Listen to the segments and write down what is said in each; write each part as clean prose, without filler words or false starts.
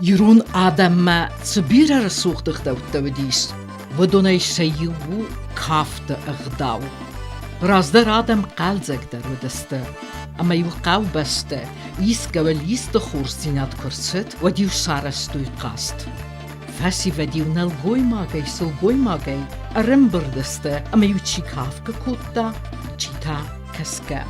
Iron Adam Tsubira suchtig Daudis. Wadonai Shayu Kafte Agdau. Razder Adam Kalzek der Wedeste. Ama yu qaw beste. Is gawalis de Khursinat Kurset, what you Sarastu cast. Fassi vediu nel goimagay sul goimagay. A rimberdeste. Ama yu Chikafka Kutta. Chita Kaska.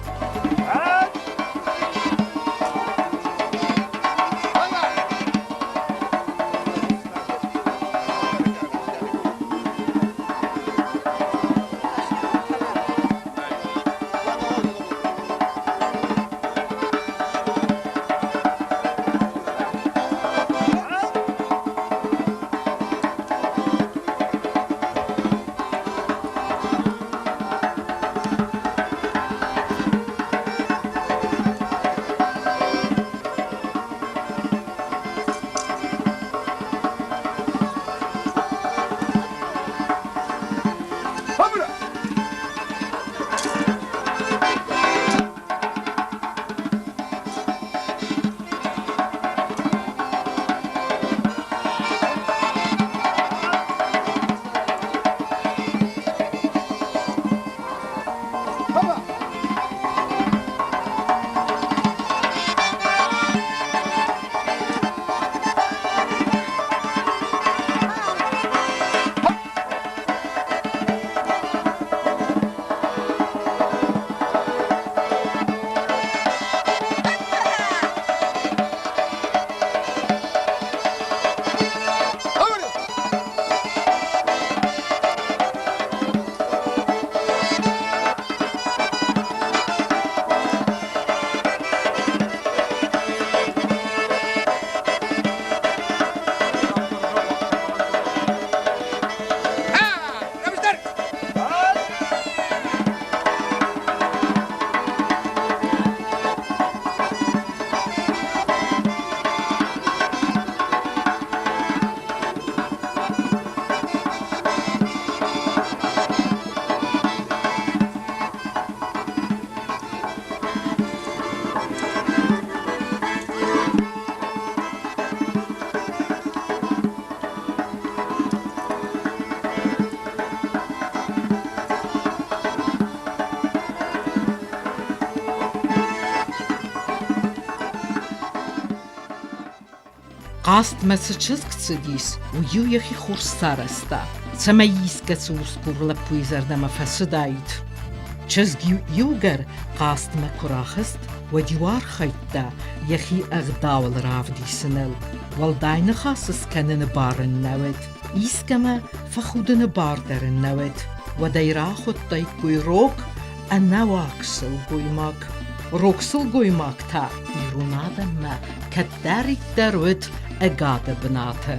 Ast Massachusetts u ju jechi Khursarasta. Sama iska Urskurla puizer dama Fasudait. Chesgiu Yuger qast ma kurachist, wadjuar khayta jechi agdawal ravdi senel. Waldaine khasses kennen baren nawet. Iskama fakhudene barderen nawet. Wadaira khottai kui rok en nawaksel goimak. Roksel goimak ta irunada ma kadarik darwet agada benate.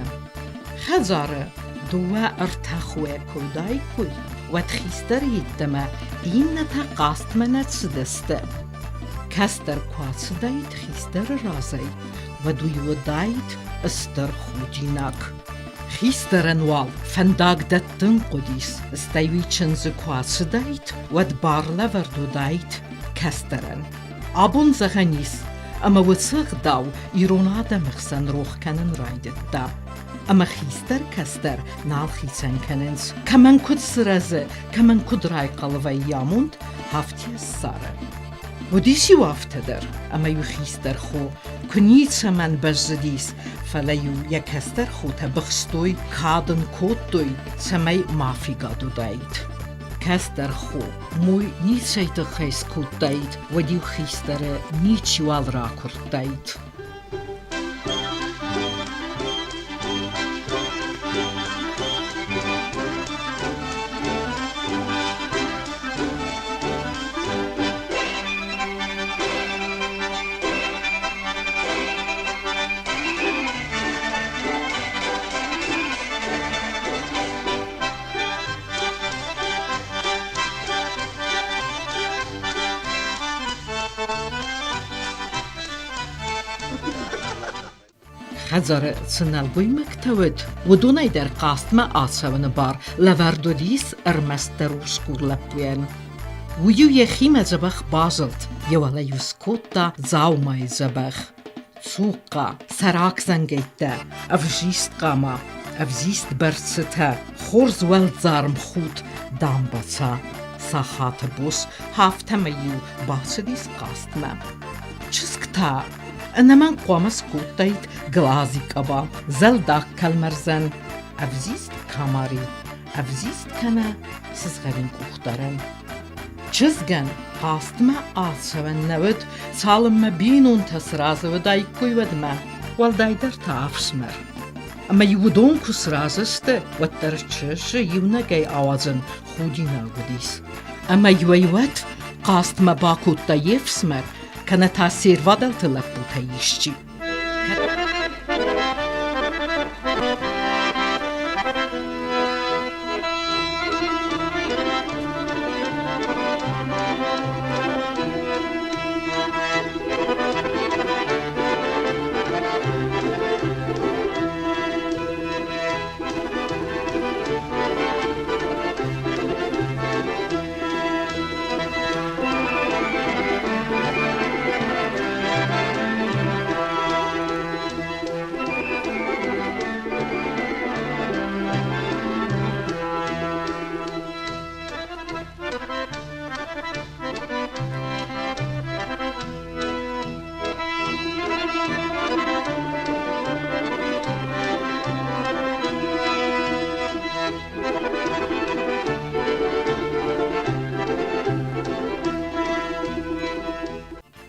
Khazare dua artakhwe kudai kui wat khister yittama inna ta qast manat sideste. Kaster kwatsdait khister razai wadu yudait aster khujinak. Khisteren wal fandag datten qudis staywichen ze kwatsdait wad barla verdudait kasteren. Abun zaghanis ama witsig daw ironada mkhsan roch kanen raidet da. Ama khister kaster nal khitsen kanens kaman kudsraze kaman kudray qalvay yamund hafti sare. وديشي وافتدر أما يخيستر خو كنيتش من بجديس فلا يكستر خو تبخستوي كادن كوتوي سمي مافي قادو دايت كستر خو موي نيتشي تخيس كوت دايت وديو خيستر نيتشي والراكور دايت Хазар цыналгуй мактавыд, удунай дер кастма асавны бар, лавардодис армастер ускурлапуен. Ую ехиме забах базылт, евала юскотта заумай забах. Цуقا, сарак зангейта, авжист гама, авзист берцета, خورز والزارم خود دام بسا ساخات بوس هافته میو باسدیس قاستمه چسکتا انا من قوام سکوتایت گلازی کبا زلداک کلمرزن افزیست کاماری افزیست کنه سزغرین کوختارن چزگن قاستمه آسوان نود سالم بینون تسرازه و دایکوی ودمه والدایدر تافسمر اما یودون کسرازسته و ترچش یونگی آوازن خودی نگودیس اما یویوت قاستمه باکو تایفسمر کنه تاثیر وادل تلپو تایشچی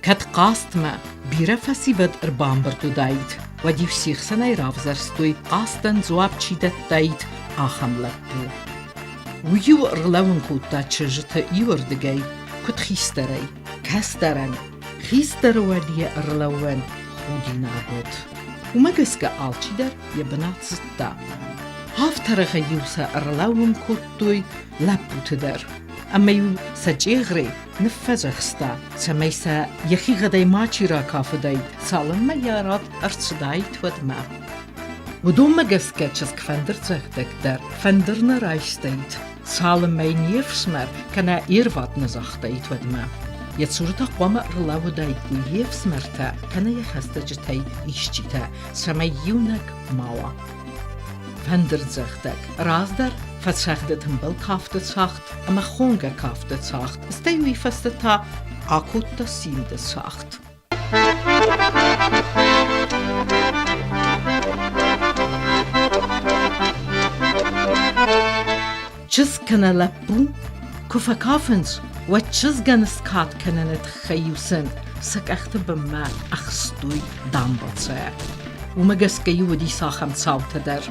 کت قاستمه بیره فسی ود اربان بردو داید و دیو سیخسنای رافزرستوی قاستن زواب چیدت داید آخم لبو و یو ارلون کوتا چجتا ایوردگی کت خیستری کسترن خیستر ودی ارلون خودی نابود و مگسک آلچی در یبنات ستا هافترغ یوسا ارلون کوتوی لبو تدر اما یو سجیغری نفذخستا سمیسا یخی غدای ماچی را کافداید سالن ما یارات ارتسداید ودما و دو مگسکه چسک فندر زخدک در فندر نرایستاید سالن ما نیفسمر کنه ایرواد نزاختاید ودما یه صورتا قوام ارلاو داید گو یفسمرتا کنه یخستا جتای ایشچیتا سمیونک ماوا فندر زخدک رازدر فسخدت همبل کافت ساخت اما خونگه کافت ساخت استیوی فستتا آکوت سیمد ساخت چز کنه لبو کفا کافنز و چز گنس کات کننت خیوسن سک اخت بما اخستوی دامباتسه و مگس گیو دی ساخم ساوت در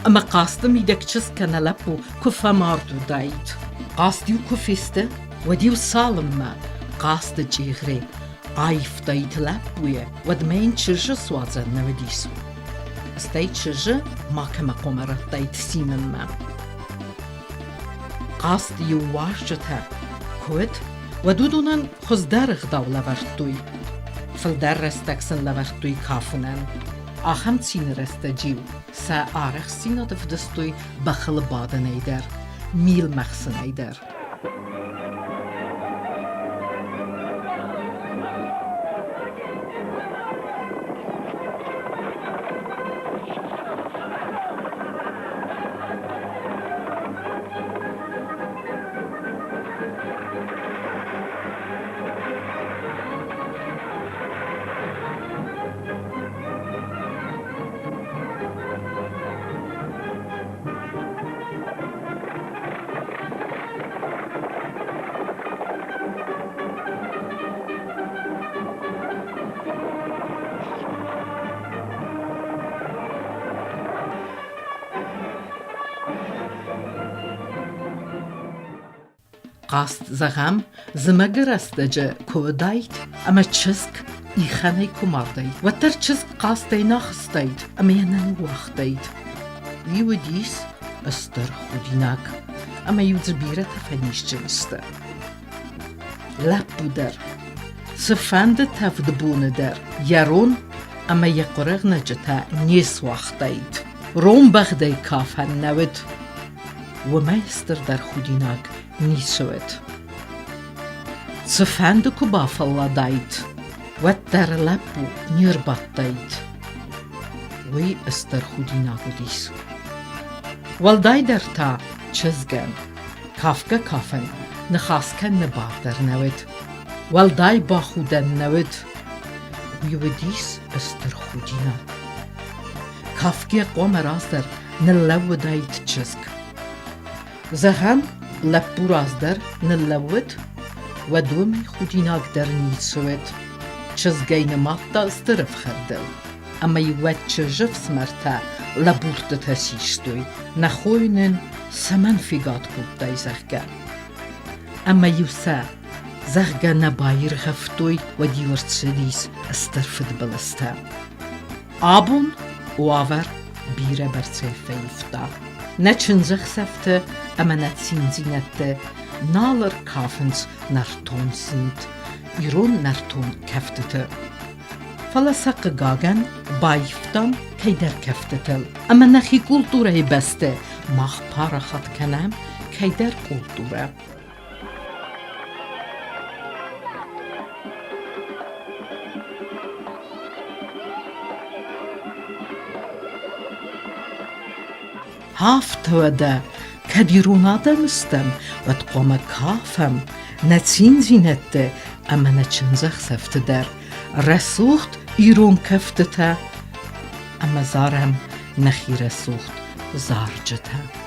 اما قاستم ایدک چز کنه لبو کفا ماردو داید قاستیو کفیسته و دیو سالم ما قاست جیغری آیف داید لبویه و دمین چرژ سوازن نودیسو استای چرژ ما کما قمرت داید سیمن ما قاستیو واجتا کود و دودونن خزدر غداو لورتوی فلدر رستکسن لورتوی کافنن آخم تین رسته جیو سا آرخ سینا دفدستوی بخل بادن ایدر میل مخصن ایدر قاست زغم زمگر استجه کودایت اما چسک ایخانه کماردایت و تر چسک قاستای ناخستایت اما ینن وقتایت ویو دیس استر خودیناک اما یو زبیره تفنیش جنسته لب بودر سفند تفد بونه در یارون اما یقرق نجتا نیس وقتایت روم بغدای کافن نود و مایستر در خودیناک نیسوید سفند کو بافلا دایت و در لپو نیر بطاید وی استر خودی نگودیس والدای در تا چزگن کافکا کافن نخاسکن نباردر نوید والدای با خودن نوید وی ودیس استر خودی نا کافکی قوم راز در نلو دایت چزگ زهن لپو راز در نلوید و دومی خودی ناگ در نیسوید چزگین ماتا استرف خردل اما یوید چجف سمرتا لبورت تسیستوی نخوینن سمن فیگات بود دای زخگا اما یوسا زخگا نبایر غفتوی و دیورت سدیس استرفد بلستا آبون و آور بیره برسه فیفتا نچن زخ سفته اما نتسین زینته نالر کافنس نرتون سینت ایرون نرتون کفتته فلسق گاگن بایفتم کی در کفتتل اما نخی کلتوره بسته ماخ پارا خط کنم کی در کلتوره هافت وده کدیروناده مستم و تقوم کافم نتسین زینته اما نچنزخ سفت در رسوخت ایرون کفتته اما زارم نخی رسوخت زارجته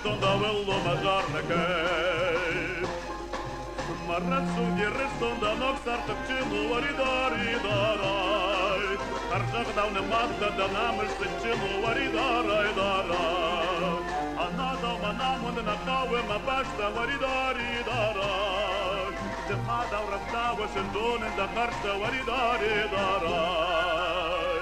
Donde abuelo majarne que Marratsu dirrestonda noxar tăpcinu aridari darai Arjaq daune madda danam을 săcinu aridari darai Anada manamund nakawe mabashta aridari darai Zemada urabdawa shendun da karta aridari darai